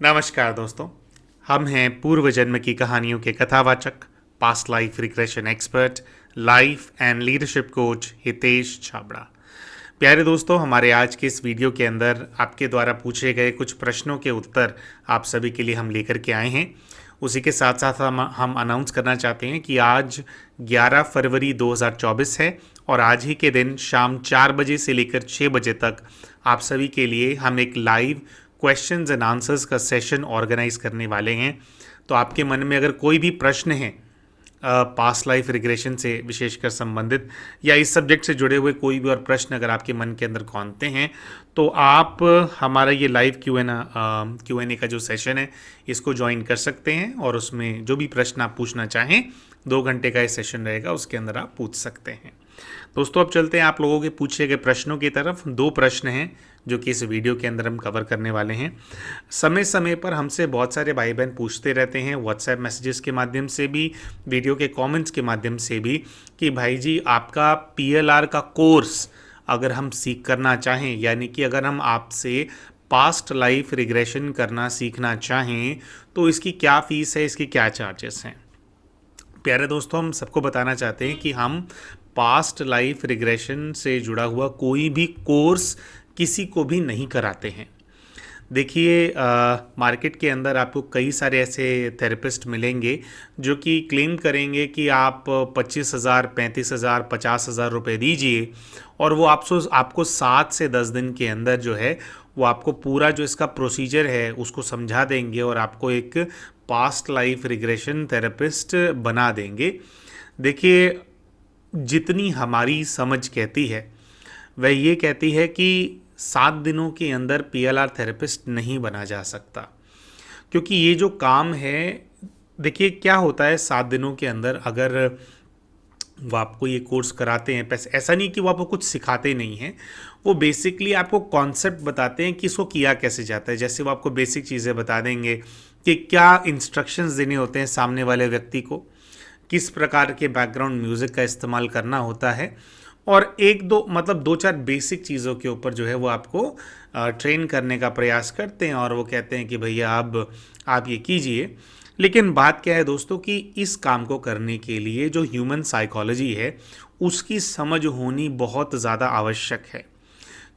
नमस्कार दोस्तों। हम हैं पूर्व जन्म की कहानियों के कथावाचक, past life regression expert, life and leadership coach Hitesh Chhabra. प्यारे दोस्तों, हमारे आज के इस वीडियो के अंदर आपके द्वारा पूछे गए कुछ प्रश्नों के उत्तर आप सभी के लिए हम लेकर के आए हैं। उसी के साथ साथ हम अनाउंस करना चाहते हैं कि आज 11 फरवरी 2024 है और आज ही के दिन शाम 4 बजे से लेकर 6 बजे तक आप सभी के लिए हम एक लाइव क्वेश्चंस एंड आंसर्स का सेशन ऑर्गेनाइज करने वाले हैं। तो आपके मन में अगर कोई भी प्रश्न है पास्ट लाइफ रिग्रेशन से विशेषकर संबंधित या इस सब्जेक्ट से जुड़े हुए कोई भी और प्रश्न अगर आपके मन के अंदर कौनते हैं तो आप हमारा ये लाइव क्यू एन ए का जो सेशन है इसको ज्वाइन कर सकते हैं और उसमें जो भी प्रश्न आप पूछना चाहें 2 घंटे का ये सेशन रहेगा, उसके अंदर आप पूछ सकते हैं। दोस्तों, अब चलते हैं आप लोगों के पूछे गए प्रश्नों की तरफ। 2 प्रश्न हैं जो कि इस वीडियो के अंदर हम कवर करने वाले हैं। समय समय पर हमसे बहुत सारे भाई बहन पूछते रहते हैं, व्हाट्सएप मैसेजेस के माध्यम से भी, वीडियो के कमेंट्स के माध्यम से भी, कि भाई जी आपका पीएलआर का कोर्स अगर हम सीख करना चाहें, यानी कि अगर हम आपसे पास्ट लाइफ रिग्रेशन करना सीखना चाहें तो इसकी क्या फ़ीस है, इसकी क्या चार्जेस हैं। प्यारे दोस्तों, हम सबको बताना चाहते हैं कि हम पास्ट लाइफ रिग्रेशन से जुड़ा हुआ कोई भी कोर्स किसी को भी नहीं कराते हैं। देखिए, मार्केट के अंदर आपको कई सारे ऐसे थेरेपिस्ट मिलेंगे जो कि क्लेम करेंगे कि आप 25,000, 35,000, 50,000 रुपये दीजिए और वो आपको 7 से 10 दिन के अंदर जो है वो आपको पूरा जो इसका प्रोसीजर है उसको समझा देंगे और आपको एक पास्ट लाइफ रिग्रेशन थेरेपिस्ट बना देंगे। देखिए, जितनी हमारी समझ कहती है वह ये कहती है कि 7 दिनों के अंदर पीएलआर थेरेपिस्ट नहीं बना जा सकता, क्योंकि ये जो काम है, देखिए क्या होता है 7 दिनों के अंदर अगर वो आपको ये कोर्स कराते हैं, पैसे ऐसा नहीं कि वो आपको कुछ सिखाते नहीं हैं, वो बेसिकली आपको कॉन्सेप्ट बताते हैं कि इसको किया कैसे जाता है। जैसे वो आपको बेसिक चीज़ें बता देंगे कि क्या इंस्ट्रक्शंस देने होते हैं सामने वाले व्यक्ति को, किस प्रकार के बैकग्राउंड म्यूज़िक का इस्तेमाल करना होता है, और 2-4 बेसिक चीज़ों के ऊपर जो है वो आपको ट्रेन करने का प्रयास करते हैं और वो कहते हैं कि भैया अब आप ये कीजिए। लेकिन बात क्या है दोस्तों कि इस काम को करने के लिए जो ह्यूमन साइकोलॉजी है उसकी समझ होनी बहुत ज़्यादा आवश्यक है,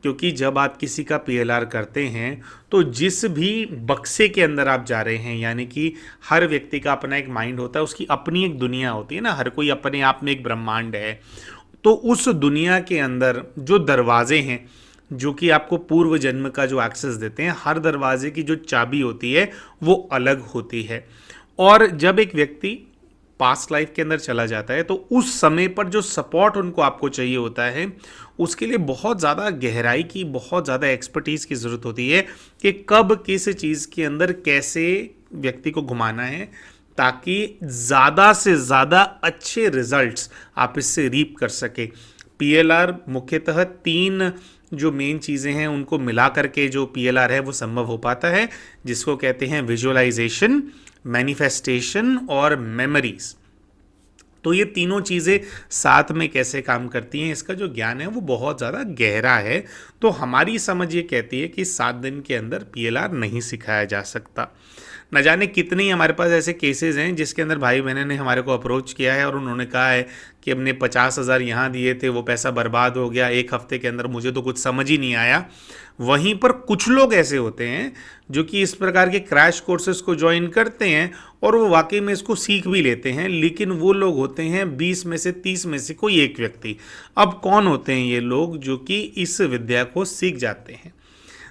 क्योंकि जब आप किसी का पीएलआर करते हैं तो जिस भी बक्से के अंदर आप जा रहे हैं, यानी कि हर व्यक्ति का अपना एक माइंड होता है, उसकी अपनी एक दुनिया होती है ना, हर कोई अपने आप में एक ब्रह्मांड है। तो उस दुनिया के अंदर जो दरवाजे हैं जो कि आपको पूर्व जन्म का जो एक्सेस देते हैं, हर दरवाजे की जो चाबी होती है वो अलग होती है। और जब एक व्यक्ति पास्ट लाइफ के अंदर चला जाता है तो उस समय पर जो सपोर्ट उनको आपको चाहिए होता है उसके लिए बहुत ज़्यादा गहराई की, बहुत ज़्यादा एक्सपर्टीज़ की ज़रूरत होती है कि कब किस चीज़ के अंदर कैसे व्यक्ति को घुमाना है ताकि ज़्यादा से ज़्यादा अच्छे रिजल्ट्स आप इससे रीप कर सके। पीएलआर मुख्यतः 3 जो मेन चीज़ें हैं उनको मिला करके जो पीएलआर है वो संभव हो पाता है, जिसको कहते हैं विजुअलाइजेशन, मैनिफेस्टेशन और मेमोरीज। तो ये तीनों चीज़ें साथ में कैसे काम करती हैं, इसका जो ज्ञान है वो बहुत ज़्यादा गहरा है। तो हमारी समझ ये कहती है कि 7 दिन के अंदर पीएलआर नहीं सिखाया जा सकता। न जाने कितने ही हमारे पास ऐसे केसेस हैं जिसके अंदर भाई बहनों ने हमारे को अप्रोच किया है और उन्होंने कहा है कि हमने 50,000 यहाँ दिए थे, वो पैसा बर्बाद हो गया 1 हफ्ते के अंदर, मुझे तो कुछ समझ ही नहीं आया। वहीं पर कुछ लोग ऐसे होते हैं जो कि इस प्रकार के क्रैश कोर्सेज को ज्वाइन करते हैं और वो वाकई में इसको सीख भी लेते हैं, लेकिन वो लोग होते हैं 20 में से 30 में से कोई एक व्यक्ति। अब कौन होते हैं ये लोग जो कि इस विद्या को सीख जाते हैं?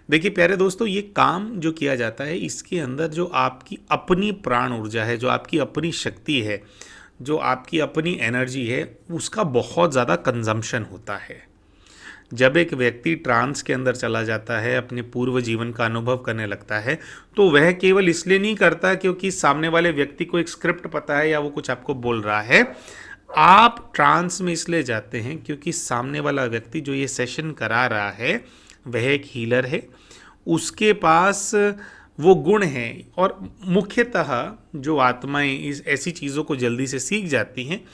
देखिए प्यारे दोस्तों, ये काम जो किया जाता है इसके अंदर जो आपकी अपनी प्राण ऊर्जा है, जो आपकी अपनी शक्ति है, जो आपकी अपनी एनर्जी है, उसका बहुत ज़्यादा कंजम्पशन होता है। जब एक व्यक्ति ट्रांस के अंदर चला जाता है, अपने पूर्व जीवन का अनुभव करने लगता है, तो वह केवल इसलिए नहीं करता क्योंकि सामने वाले व्यक्ति को एक स्क्रिप्ट पता है या वो कुछ आपको बोल रहा है। आप ट्रांस में इसलिए जाते हैं क्योंकि सामने वाला व्यक्ति जो ये सेशन करा रहा है वह एक हीलर है, उसके पास वो गुण हैं। और मुख्यतः जो आत्माएं इस ऐसी चीज़ों को जल्दी से सीख जाती हैं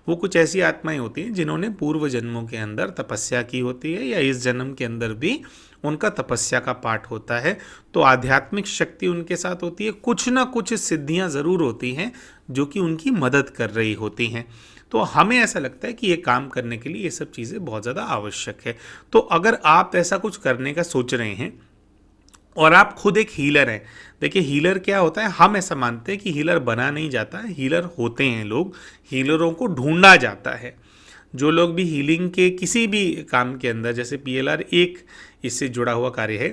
वो कुछ ऐसी आत्माएं होती हैं जिन्होंने पूर्व जन्मों के अंदर तपस्या की होती है या इस जन्म के अंदर भी उनका तपस्या का पाठ होता है। तो आध्यात्मिक शक्ति उनके साथ होती है, कुछ ना कुछ सिद्धियां ज़रूर होती हैं जो कि उनकी मदद कर रही होती हैं। तो हमें ऐसा लगता है कि ये काम करने के लिए ये सब चीज़ें बहुत ज़्यादा आवश्यक है। तो अगर आप ऐसा कुछ करने का सोच रहे हैं और आप खुद एक हीलर हैं, देखिए हीलर क्या होता है, हम ऐसा मानते हैं कि हीलर बना नहीं जाता है, हीलर होते हैं लोग, हीलरों को ढूंढा जाता है। जो लोग भी हीलिंग के किसी भी काम के अंदर, जैसे PLR एक इससे जुड़ा हुआ कार्य है,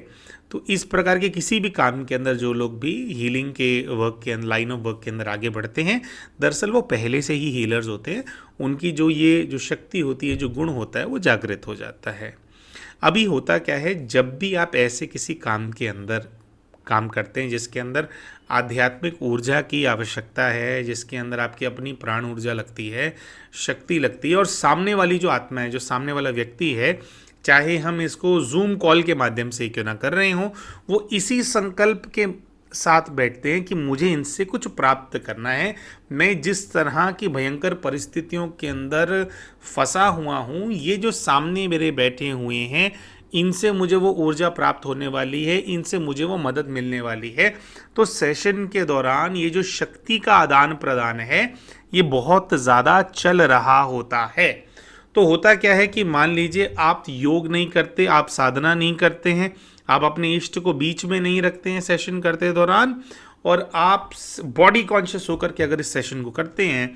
तो इस प्रकार के किसी भी काम के अंदर जो लोग भी हीलिंग के वर्क के अंदर, लाइन ऑफ वर्क के अंदर आगे बढ़ते हैं, दरअसल वो पहले से ही हीलर्स होते हैं। उनकी जो शक्ति होती है, जो गुण होता है, वो जागृत हो जाता है। अभी होता क्या है, जब भी आप ऐसे किसी काम के अंदर काम करते हैं जिसके अंदर आध्यात्मिक ऊर्जा की आवश्यकता है, जिसके अंदर आपकी अपनी प्राण ऊर्जा लगती है, शक्ति लगती है, और सामने वाली जो आत्मा है, जो सामने वाला व्यक्ति है, चाहे हम इसको जूम कॉल के माध्यम से क्यों ना कर रहे हों, वो इसी संकल्प के साथ बैठते हैं कि मुझे इनसे कुछ प्राप्त करना है, मैं जिस तरह की भयंकर परिस्थितियों के अंदर फंसा हुआ हूँ, ये जो सामने मेरे बैठे हुए हैं, इनसे मुझे वो ऊर्जा प्राप्त होने वाली है, इनसे मुझे वो मदद मिलने वाली है। तो सेशन के दौरान ये जो शक्ति का आदान प्रदान है, ये बहुत ज़्यादा चल रहा होता है। तो होता क्या है कि मान लीजिए आप योग नहीं करते, आप साधना नहीं करते हैं, आप अपने इष्ट को बीच में नहीं रखते हैं सेशन करते दौरान, और आप बॉडी कॉन्शियस होकर के अगर इस सेशन को करते हैं,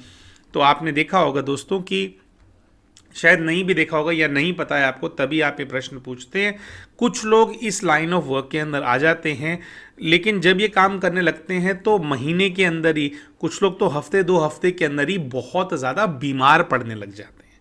तो आपने देखा होगा दोस्तों कि शायद नहीं भी देखा होगा या नहीं पता है आपको, तभी आप ये प्रश्न पूछते हैं। कुछ लोग इस लाइन ऑफ वर्क के अंदर आ जाते हैं, लेकिन जब ये काम करने लगते हैं तो महीने के अंदर ही, कुछ लोग तो हफ्ते 2 हफ्ते के अंदर ही बहुत ज़्यादा बीमार पड़ने लग जाते हैं।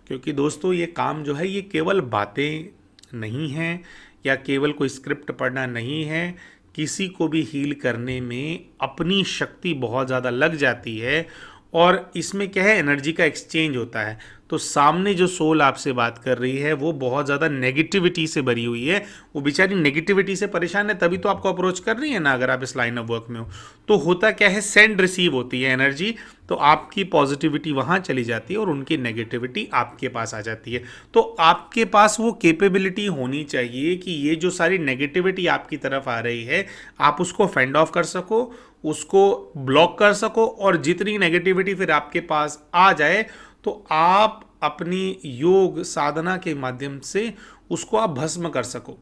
क्योंकि दोस्तों ये काम जो है, ये केवल बातें नहीं हैं या केवल कोई स्क्रिप्ट पढ़ना नहीं है। किसी को भी हील करने में अपनी शक्ति बहुत ज़्यादा लग जाती है, और इसमें क्या है, एनर्जी का एक्सचेंज होता है। तो सामने जो सोल आपसे बात कर रही है वो बहुत ज़्यादा नेगेटिविटी से भरी हुई है, वो बेचारी नेगेटिविटी से परेशान है, तभी तो आपको अप्रोच कर रही है ना, अगर आप इस लाइन ऑफ वर्क में हो। तो होता क्या है, सेंड रिसीव होती है एनर्जी, तो आपकी पॉजिटिविटी वहाँ चली जाती है और उनकी नेगेटिविटी आपके पास आ जाती है। तो आपके पास वो कैपेबिलिटी होनी चाहिए कि ये जो सारी नेगेटिविटी आपकी तरफ आ रही है, आप उसको फेंड ऑफ कर सको, उसको ब्लॉक कर सको, और जितनी नेगेटिविटी फिर आपके पास आ जाए तो आप अपनी योग साधना के माध्यम से उसको आप भस्म कर सको।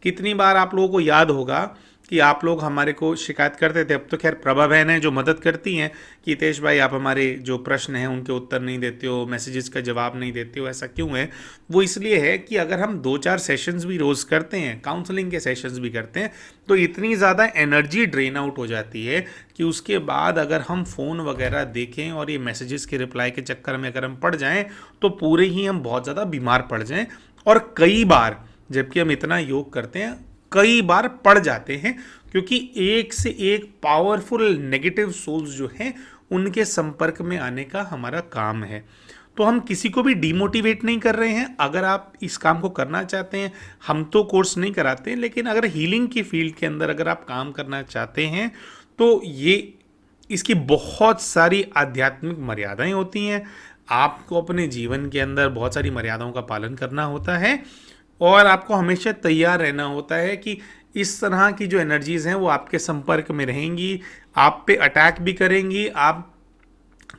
कितनी बार आप लोगों को याद होगा कि आप लोग हमारे को शिकायत करते थे, अब तो खैर प्रभा बहन है जो मदद करती हैं कि हितेश भाई आप हमारे जो प्रश्न हैं उनके उत्तर नहीं देते हो, मैसेजेस का जवाब नहीं देते हो, ऐसा क्यों है? वो इसलिए है कि अगर हम 2-4 सेशंस भी रोज़ करते हैं, काउंसलिंग के सेशंस भी करते हैं, तो इतनी ज़्यादा एनर्जी ड्रेन आउट हो जाती है कि उसके बाद अगर हम फ़ोन वगैरह देखें और ये मैसेजेस के रिप्लाई के चक्कर में अगर हम पड़ जाएँ तो पूरे ही हम बहुत ज़्यादा बीमार पड़ जाएँ। और कई बार जबकि हम इतना योग करते हैं, कई बार पड़ जाते हैं, क्योंकि एक से एक पावरफुल नेगेटिव सोल्स जो हैं उनके संपर्क में आने का हमारा काम है। तो हम किसी को भी डिमोटिवेट नहीं कर रहे हैं। अगर आप इस काम को करना चाहते हैं, हम तो कोर्स नहीं कराते हैं, लेकिन अगर हीलिंग की फील्ड के अंदर अगर आप काम करना चाहते हैं तो ये इसकी बहुत सारी आध्यात्मिक मर्यादाएं होती हैं। आपको अपने जीवन के अंदर बहुत सारी मर्यादाओं का पालन करना होता है, और आपको हमेशा तैयार रहना होता है कि इस तरह की जो एनर्जीज़ हैं वो आपके संपर्क में रहेंगी, आप पे अटैक भी करेंगी। आप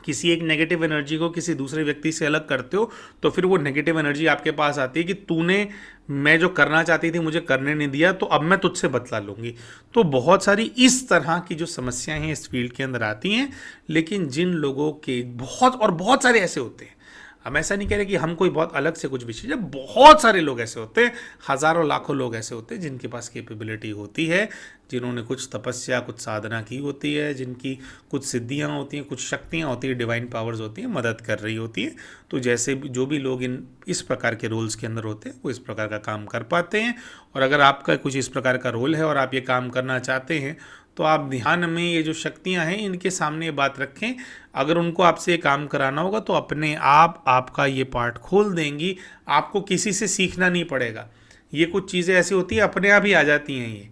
किसी एक नेगेटिव एनर्जी को किसी दूसरे व्यक्ति से अलग करते हो तो फिर वो नेगेटिव एनर्जी आपके पास आती है कि तूने, मैं जो करना चाहती थी मुझे करने नहीं दिया, तो अब मैं तुझसे बदला लूँगी। तो बहुत सारी इस तरह की जो समस्याएं हैं इस फील्ड के अंदर आती हैं। लेकिन जिन लोगों के बहुत सारे ऐसे होते हैं, हम ऐसा नहीं कह रहे कि हम कोई बहुत अलग से कुछ विशेष, जब बहुत सारे लोग ऐसे होते हैं, हज़ारों लाखों लोग ऐसे होते हैं जिनके पास कैपेबिलिटी होती है, जिन्होंने कुछ तपस्या कुछ साधना की होती है, जिनकी कुछ सिद्धियां होती हैं, कुछ शक्तियां होती हैं, डिवाइन पावर्स होती हैं, मदद कर रही होती है। तो जैसे जो भी लोग इस प्रकार के रोल्स के अंदर होते हैं वो इस प्रकार का काम कर पाते हैं। और अगर आपका कुछ इस प्रकार का रोल है और आप ये काम करना चाहते हैं तो आप ध्यान में ये जो शक्तियां हैं इनके सामने ये बात रखें। अगर उनको आपसे ये काम कराना होगा तो अपने आप आपका ये पार्ट खोल देंगी, आपको किसी से सीखना नहीं पड़ेगा। ये कुछ चीज़ें ऐसी होती हैं अपने आप ही आ जाती हैं ये,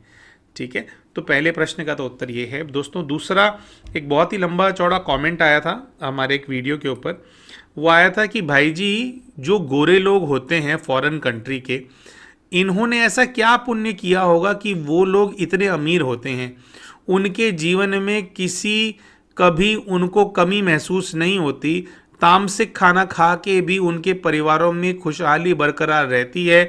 ठीक है। तो पहले प्रश्न का तो उत्तर ये है दोस्तों। दूसरा, एक बहुत ही लंबा चौड़ा कमेंट आया था हमारे एक वीडियो के ऊपर। वो आया था कि भाई जी, जो गोरे लोग होते हैं फॉरेन कंट्री के, इन्होंने ऐसा क्या पुण्य किया होगा कि वो लोग इतने अमीर होते हैं, उनके जीवन में कभी उनको कमी महसूस नहीं होती, तामसिक खाना खा के भी उनके परिवारों में खुशहाली बरकरार रहती है,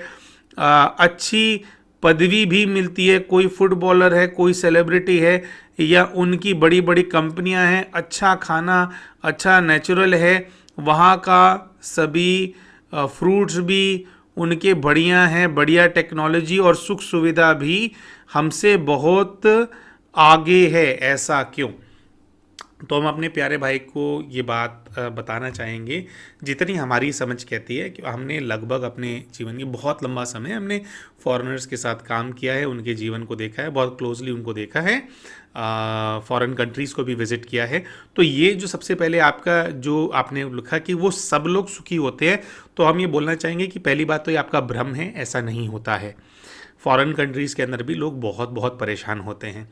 अच्छी पदवी भी मिलती है, कोई फुटबॉलर है, कोई सेलिब्रिटी है, या उनकी बड़ी बड़ी कंपनियां हैं, अच्छा खाना, अच्छा नेचुरल है, वहाँ का सभी फ्रूट्स भी उनके बढ़िया हैं, बढ़िया टेक्नोलॉजी और सुख सुविधा भी हमसे बहुत आगे है, ऐसा क्यों? तो हम अपने प्यारे भाई को ये बात बताना चाहेंगे, जितनी हमारी समझ कहती है कि हमने लगभग अपने जीवन की बहुत लंबा समय हमने फॉरेनर्स के साथ काम किया है, उनके जीवन को देखा है, बहुत क्लोजली उनको देखा है, फॉरेन कंट्रीज़ को भी विज़िट किया है। तो ये जो सबसे पहले आपका जो आपने लिखा कि वो सब लोग सुखी होते हैं, तो हम ये बोलना चाहेंगे कि पहली बात तो ये आपका भ्रम है, ऐसा नहीं होता है। फॉरेन कंट्रीज़ के अंदर भी लोग बहुत बहुत परेशान होते हैं।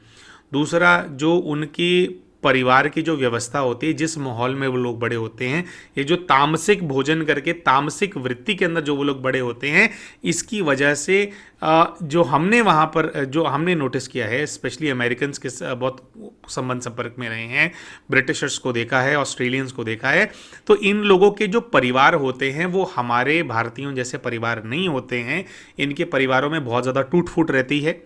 दूसरा, जो उनकी परिवार की जो व्यवस्था होती है, जिस माहौल में वो लोग बड़े होते हैं, ये जो तामसिक भोजन करके तामसिक वृत्ति के अंदर जो वो लोग बड़े होते हैं, इसकी वजह से जो हमने वहाँ पर जो हमने नोटिस किया है, स्पेशली अमेरिकन्स के बहुत संपर्क में रहे हैं, ब्रिटिशर्स को देखा है, ऑस्ट्रेलियंस को देखा है, तो इन लोगों के जो परिवार होते हैं वो हमारे भारतीयों जैसे परिवार नहीं होते हैं। इनके परिवारों में बहुत ज़्यादा टूट फूट रहती है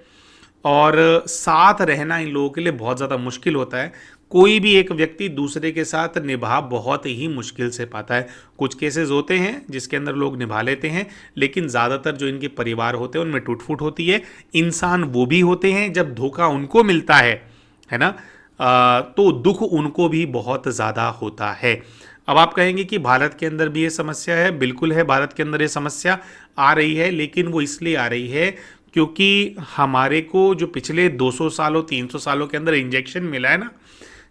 और साथ रहना इन लोगों के लिए बहुत ज़्यादा मुश्किल होता है। कोई भी एक व्यक्ति दूसरे के साथ निभा बहुत ही मुश्किल से पाता है। कुछ केसेस होते हैं जिसके अंदर लोग निभा लेते हैं, लेकिन ज़्यादातर जो इनके परिवार होते हैं उनमें टूट फूट होती है। इंसान वो भी होते हैं जब धोखा उनको मिलता है ना, तो दुख उनको भी बहुत ज़्यादा होता है। अब आप कहेंगे कि भारत के अंदर भी ये समस्या है। बिल्कुल है, भारत के अंदर ये समस्या आ रही है, लेकिन वो इसलिए आ रही है क्योंकि हमारे को जो पिछले 200 सालों 300 सालों के अंदर इंजेक्शन मिला है ना,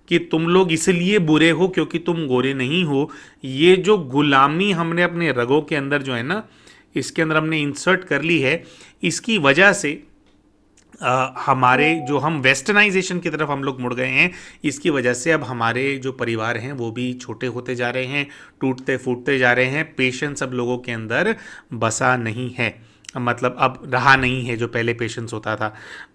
कि तुम लोग इसलिए बुरे हो क्योंकि तुम गोरे नहीं हो, ये जो गुलामी हमने अपने रगों के अंदर जो है ना, इसके अंदर हमने इंसर्ट कर ली है, इसकी वजह से हमारे जो हम वेस्टर्नाइजेशन की तरफ हम लोग मुड़ गए हैं, इसकी वजह से अब हमारे जो परिवार हैं वो भी छोटे होते जा रहे हैं, टूटते फूटते जा रहे हैं। पेशेंस अब लोगों के अंदर बसा नहीं है, मतलब अब रहा नहीं है जो पहले पेशेंस होता था।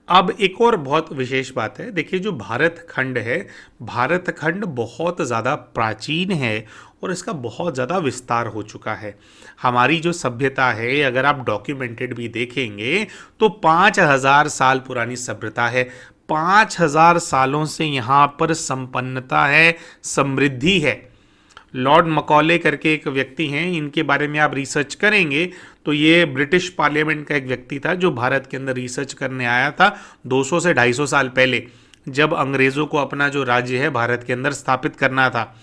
अब एक और बहुत विशेष बात है, देखिए जो भारत खंड है, भारत खंड बहुत ज़्यादा प्राचीन है और इसका बहुत ज़्यादा विस्तार हो चुका है। हमारी जो सभ्यता है, अगर आप डॉक्यूमेंटेड भी देखेंगे तो 5000 साल पुरानी सभ्यता है। 5000 सालों से यहाँ पर संपन्नता है, समृद्धि है। लॉर्ड मकॉले करके एक व्यक्ति हैं, इनके बारे में आप रिसर्च करेंगे तो ये ब्रिटिश पार्लियामेंट का एक व्यक्ति था जो भारत के अंदर रिसर्च करने आया था 200 से 250 साल पहले, जब अंग्रेज़ों को अपना जो राज्य है भारत के अंदर स्थापित करना था।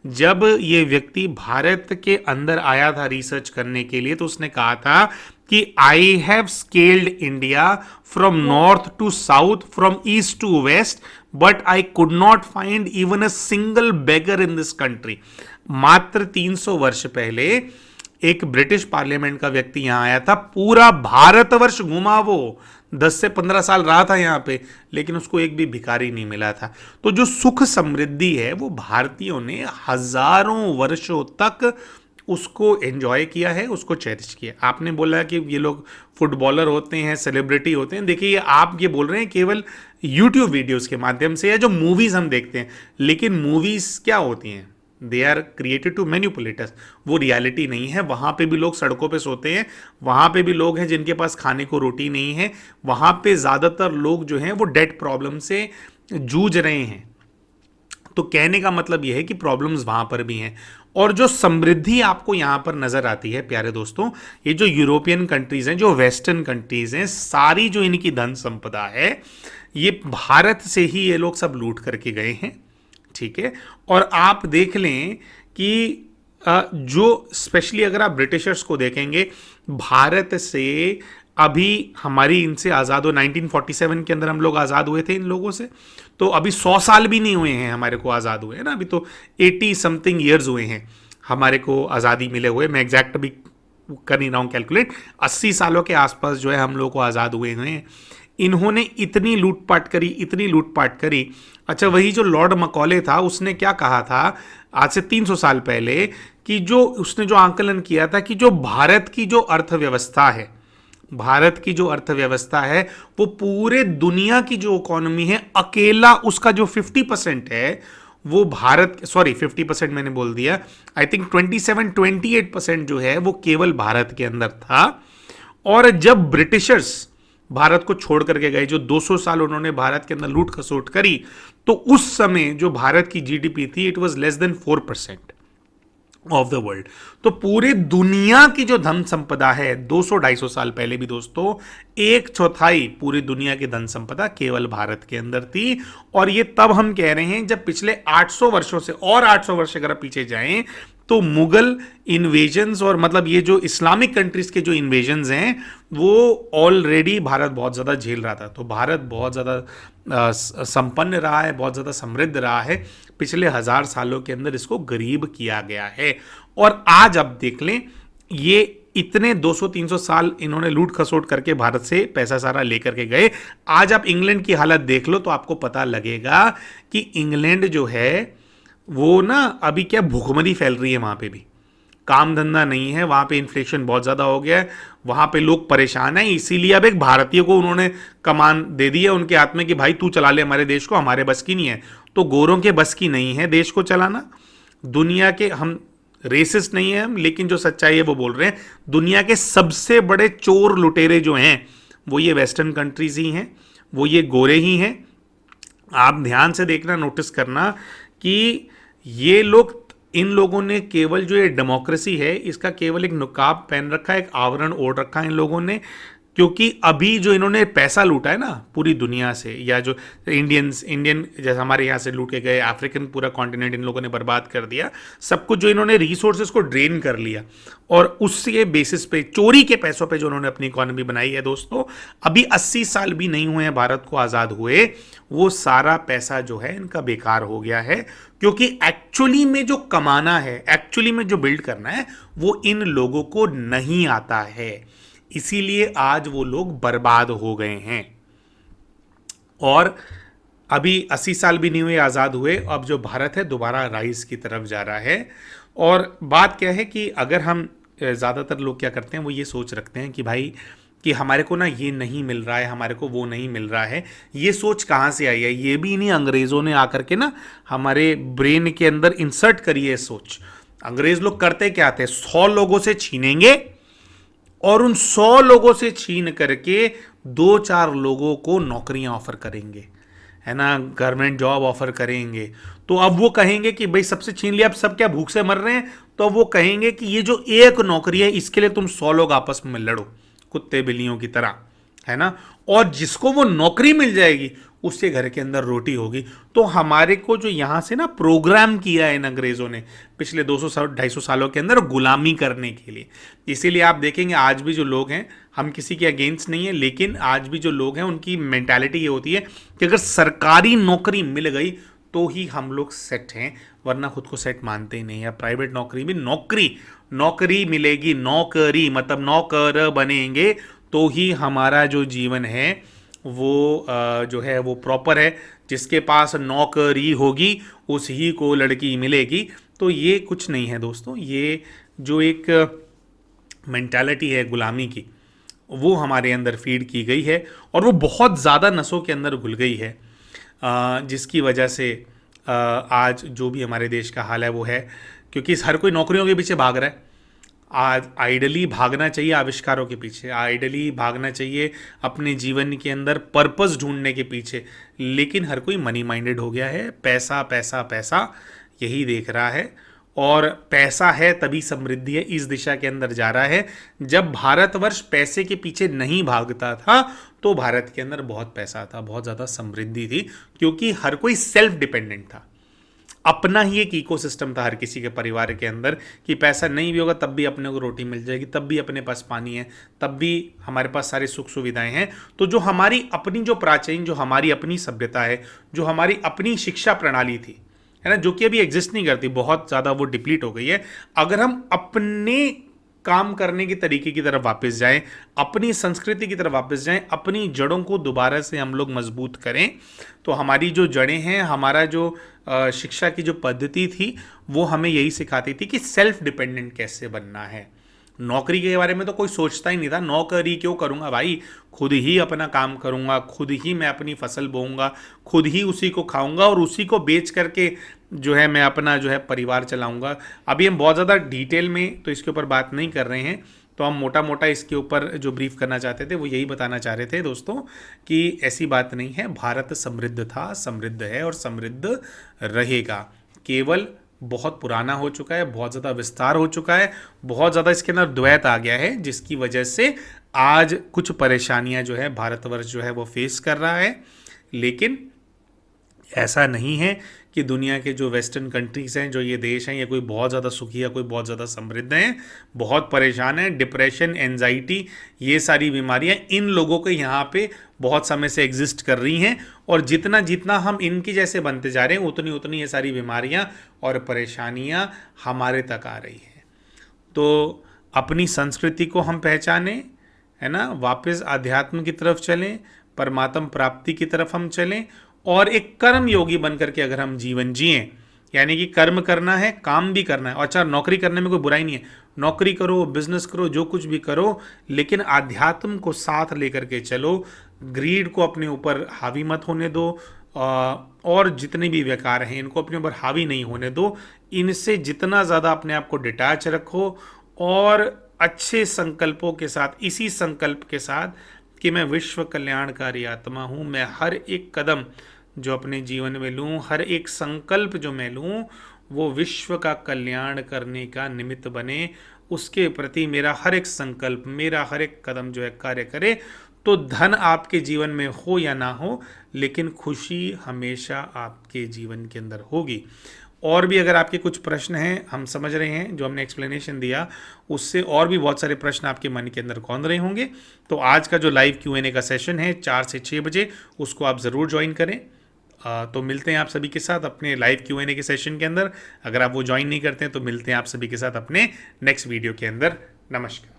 जब ये व्यक्ति भारत के अंदर आया था रिसर्च करने के लिए, तो उसने कहा था कि I have scaled India from north to south, from east to west, but I could not find even a single beggar in this country. मात्र 300 वर्ष पहले एक ब्रिटिश पार्लियामेंट का व्यक्ति यहां आया था, पूरा भारतवर्ष घुमा, वो 10 से 15 साल रहा था यहाँ पे, लेकिन उसको एक भी भिखारी नहीं मिला था। तो जो सुख समृद्धि है वो भारतीयों ने हजारों वर्षों तक उसको एंजॉय किया है, उसको चेरिश किया। आपने बोला कि ये लोग फुटबॉलर होते हैं, सेलिब्रिटी होते हैं, देखिए आप ये बोल रहे हैं केवल यूट्यूब वीडियोस के माध्यम से या जो मूवीज़ हम देखते हैं, लेकिन मूवीज़ क्या होती हैं, they are created to manipulators, वो रियलिटी नहीं है। वहाँ पे भी लोग सड़कों पे सोते हैं, वहाँ पे भी लोग हैं जिनके पास खाने को रोटी नहीं है, वहाँ पे ज़्यादातर लोग जो हैं वो डेट प्रॉब्लम से जूझ रहे हैं। तो कहने का मतलब यह है कि प्रॉब्लम्स वहाँ पर भी हैं। और जो समृद्धि आपको यहाँ पर नज़र आती है प्यारे दोस्तों, ये जो यूरोपियन कंट्रीज़ हैं, जो वेस्टर्न कंट्रीज़ हैं, सारी जो इनकी धन संपदा है ये भारत से ही ये लोग सब लूट करके गए हैं, ठीक है। और आप देख लें कि जो स्पेशली अगर आप ब्रिटिशर्स को देखेंगे, भारत से अभी हमारी इनसे आज़ाद हो 1947 के अंदर हम लोग आज़ाद हुए थे इन लोगों से, तो अभी 100 साल भी नहीं हुए हैं हमारे को आज़ाद हुए, है ना। अभी तो 80 समथिंग ईयर्स हुए हैं हमारे को आज़ादी मिले हुए। मैं एग्जैक्ट अभी कर नहीं रहा हूँ कैलकुलेट, 80 सालों के आसपास जो है हम लोग को आज़ाद हुए हैं। इन्होंने इतनी लूटपाट करी, इतनी लूटपाट करी। अच्छा, वही जो लॉर्ड मकॉले था उसने क्या कहा था आज से 300 साल पहले, कि जो उसने जो आंकलन किया था कि जो भारत की जो अर्थव्यवस्था है, भारत की जो अर्थव्यवस्था है वो पूरे दुनिया की जो इकोनॉमी है, अकेला उसका जो 50% है वो भारत, सॉरी 50% मैंने बोल दिया, आई थिंक 27-28% जो है वो केवल भारत के अंदर था। और जब ब्रिटिशर्स भारत को छोड़ करके गए, जो 200 साल उन्होंने भारत के अंदर लूट खसोट करी, तो उस समय जो भारत की जीडीपी थी it was less than 4% of the world. तो पूरे दुनिया की जो धन संपदा है 200-250 साल पहले भी दोस्तों, 1/4 पूरी दुनिया की धन संपदा केवल भारत के अंदर थी। और ये तब हम कह रहे हैं जब पिछले 800 वर्षों से, और 800 वर्ष अगर आप पीछे जाएं तो मुगल इन्वेजन्स और मतलब ये जो इस्लामिक कंट्रीज के जो इन्वेजन्स हैं वो ऑलरेडी भारत बहुत ज़्यादा झेल रहा था। तो भारत बहुत ज़्यादा संपन्न रहा है, बहुत ज़्यादा समृद्ध रहा है। पिछले 1000 सालों के अंदर इसको गरीब किया गया है। और आज आप देख लें, ये इतने 200-300 साल इन्होंने लूट खसोट करके भारत से पैसा सारा लेकर के गए। आज आप इंग्लैंड की हालत देख लो तो आपको पता लगेगा कि इंग्लैंड जो है वो ना अभी क्या भूखमरी फैल रही है, वहाँ पे भी काम धंधा नहीं है, वहाँ पे इन्फ्लेशन बहुत ज़्यादा हो गया है, वहाँ पे लोग परेशान हैं। इसीलिए अब एक भारतीय को उन्होंने कमान दे दी है उनके हाथ में कि भाई तू चला ले हमारे देश को, हमारे बस की नहीं है। तो गोरों के बस की नहीं है देश को चलाना। दुनिया के, हम रेसिस्ट नहीं है हम, लेकिन जो सच्चाई है वो बोल रहे हैं, दुनिया के सबसे बड़े चोर लुटेरे जो हैं वो ये वेस्टर्न कंट्रीज ही हैं, वो ये गोरे ही हैं। आप ध्यान से देखना, नोटिस करना कि ये लोग, इन लोगों ने केवल जो ये डेमोक्रेसी है इसका केवल एक नकाब पहन रखा है, एक आवरण ओढ़ रखा है इन लोगों ने। क्योंकि अभी जो इन्होंने पैसा लूटा है ना पूरी दुनिया से, या जो इंडियन जैसे हमारे यहाँ से लूट के गए, अफ्रीकन पूरा कॉन्टिनेंट इन लोगों ने बर्बाद कर दिया, सब कुछ जो इन्होंने रिसोर्सेज को ड्रेन कर लिया, और उसके बेसिस पे चोरी के पैसों पे जो उन्होंने अपनी इकोनॉमी बनाई है दोस्तों, अभी 80 साल भी नहीं हुए हैं भारत को आज़ाद हुए, वो सारा पैसा जो है इनका बेकार हो गया है। क्योंकि एक्चुअली में जो कमाना है, एक्चुअली में जो बिल्ड करना है, वो इन लोगों को नहीं आता है। इसीलिए आज वो लोग बर्बाद हो गए हैं। और अभी 80 साल भी नहीं हुए आज़ाद हुए, अब जो भारत है दोबारा राइज की तरफ जा रहा है। और बात क्या है कि अगर हम, ज़्यादातर लोग क्या करते हैं, वो ये सोच रखते हैं कि भाई कि हमारे को ना ये नहीं मिल रहा है, हमारे को वो नहीं मिल रहा है। ये सोच कहाँ से आई है? ये भी इन्हीं अंग्रेज़ों ने आकर के ना हमारे ब्रेन के अंदर इंसर्ट करी है सोच। अंग्रेज़ लोग करते क्या थे, 100 लोगों से छीनेंगे और उन 100 लोगों से छीन करके 2-4 लोगों को नौकरियां ऑफर करेंगे, है ना, गवर्नमेंट जॉब ऑफर करेंगे। तो अब वो कहेंगे कि भाई सबसे छीन लिया, अब सब क्या भूख से मर रहे हैं, तो वो कहेंगे कि ये जो एक नौकरी है इसके लिए तुम 100 लोग आपस में लड़ो कुत्ते बिल्लियों की तरह, है ना। और जिसको वो नौकरी मिल जाएगी उसके घर के अंदर रोटी होगी। तो हमारे को जो यहाँ से ना प्रोग्राम किया है इन अंग्रेज़ों ने पिछले 200-250 सालों के अंदर गुलामी करने के लिए। इसीलिए आप देखेंगे आज भी जो लोग हैं, हम किसी के अगेंस्ट नहीं है, लेकिन आज भी जो लोग हैं उनकी मेंटालिटी ये होती है कि अगर सरकारी नौकरी मिल गई तो ही हम लोग सेट हैं, वरना खुद को सेट मानते ही नहीं है। प्राइवेट नौकरी भी नौकरी मिलेगी, नौकरी मतलब नौकर बनेंगे तो ही हमारा जो जीवन है वो जो है वो प्रॉपर है। जिसके पास नौकरी होगी उसी को लड़की मिलेगी। तो ये कुछ नहीं है दोस्तों, ये जो एक मेंटालिटी है गुलामी की, वो हमारे अंदर फीड की गई है और वो बहुत ज़्यादा नसों के अंदर घुल गई है, जिसकी वजह से आज जो भी हमारे देश का हाल है वो है। क्योंकि हर कोई नौकरियों के पीछे भाग रहा है। आज आइडली भागना चाहिए आविष्कारों के पीछे, आइडली भागना चाहिए अपने जीवन के अंदर पर्पस ढूंढने के पीछे, लेकिन हर कोई मनी माइंडेड हो गया है, पैसा पैसा पैसा यही देख रहा है। और पैसा है तभी समृद्धि है, इस दिशा के अंदर जा रहा है। जब भारतवर्ष पैसे के पीछे नहीं भागता था तो भारत के अंदर बहुत पैसा था, बहुत ज़्यादा समृद्धि थी, क्योंकि हर कोई सेल्फ डिपेंडेंट था। अपना ही एक इकोसिस्टम था हर किसी के परिवार के अंदर कि पैसा नहीं भी होगा तब भी अपने को रोटी मिल जाएगी, तब भी अपने पास पानी है, तब भी हमारे पास सारी सुख सुविधाएं हैं। तो जो हमारी अपनी जो प्राचीन, जो हमारी अपनी सभ्यता है, जो हमारी अपनी शिक्षा प्रणाली थी, है ना, जो कि अभी एग्जिस्ट नहीं करती, बहुत ज़्यादा वो डिप्लीट हो गई है। अगर हम अपने काम करने के तरीके की तरफ वापस जाएं, अपनी संस्कृति की तरफ वापस जाएं, अपनी जड़ों को दोबारा से हम लोग मजबूत करें। तो हमारी जो जड़ें हैं, हमारा जो शिक्षा की जो पद्धति थी वो हमें यही सिखाती थी कि सेल्फ डिपेंडेंट कैसे बनना है। नौकरी के बारे में तो कोई सोचता ही नहीं था, नौकरी क्यों करूँगा भाई, खुद ही अपना काम करूँगा, खुद ही मैं अपनी फसल बोऊंगा, खुद ही उसी को खाऊंगा और उसी को बेच करके जो है मैं अपना जो है परिवार चलाऊंगा। अभी हम बहुत ज़्यादा डिटेल में तो इसके ऊपर बात नहीं कर रहे हैं, तो हम मोटा मोटा इसके ऊपर जो ब्रीफ करना चाहते थे वो यही बताना चाह रहे थे दोस्तों कि ऐसी बात नहीं है, भारत समृद्ध था, समृद्ध है और समृद्ध रहेगा। केवल बहुत पुराना हो चुका है, बहुत ज़्यादा विस्तार हो चुका है, बहुत ज़्यादा इसके अंदर द्वैत आ गया है, जिसकी वजह से आज कुछ परेशानियां जो है भारतवर्ष जो है वो फेस कर रहा है। लेकिन ऐसा नहीं है कि दुनिया के जो वेस्टर्न कंट्रीज़ हैं, जो ये देश हैं, ये कोई बहुत ज़्यादा सुखी या कोई बहुत ज़्यादा समृद्ध हैं, बहुत परेशान हैं। डिप्रेशन, एंजाइटी, ये सारी बीमारियां इन लोगों के यहाँ पे बहुत समय से एग्जिस्ट कर रही हैं, और जितना जितना हम इनकी जैसे बनते जा रहे हैं उतनी उतनी ये सारी बीमारियां और परेशानियां हमारे तक आ रही हैं। तो अपनी संस्कृति को हम पहचानें, है ना, वापस अध्यात्म की तरफ चलें, परमात्म प्राप्ति की तरफ हम चलें, और एक कर्म योगी बनकर के अगर हम जीवन जिएं, यानी कि कर्म करना है, काम भी करना है। और अच्छा, नौकरी करने में कोई बुराई नहीं है, नौकरी करो, बिजनेस करो, जो कुछ भी करो, लेकिन आध्यात्म को साथ लेकर के चलो। ग्रीड को अपने ऊपर हावी मत होने दो, और जितने भी विकार हैं इनको अपने ऊपर हावी नहीं होने दो। इनसे जितना ज़्यादा अपने आप को डिटैच रखो, और अच्छे संकल्पों के साथ, इसी संकल्प के साथ कि मैं विश्व कल्याणकारी आत्मा हूँ, मैं हर एक कदम जो अपने जीवन में लूँ, हर एक संकल्प जो मैं लूँ, वो विश्व का कल्याण करने का निमित्त बने, उसके प्रति मेरा हर एक संकल्प, मेरा हर एक कदम जो है कार्य करे। तो धन आपके जीवन में हो या ना हो, लेकिन खुशी हमेशा आपके जीवन के अंदर होगी। और भी अगर आपके कुछ प्रश्न हैं, हम समझ रहे हैं जो हमने एक्सप्लेनेशन दिया उससे और भी बहुत सारे प्रश्न आपके मन के अंदर कौंध रहे होंगे, तो आज का जो लाइव Q&A का सेशन है 4 से 6 बजे, उसको आप ज़रूर ज्वाइन करें। तो मिलते हैं आप सभी के साथ अपने लाइव Q&A के सेशन के अंदर। अगर आप वो ज्वाइन नहीं करते हैं तो मिलते हैं आप सभी के साथ अपने नेक्स्ट वीडियो के अंदर। नमस्कार।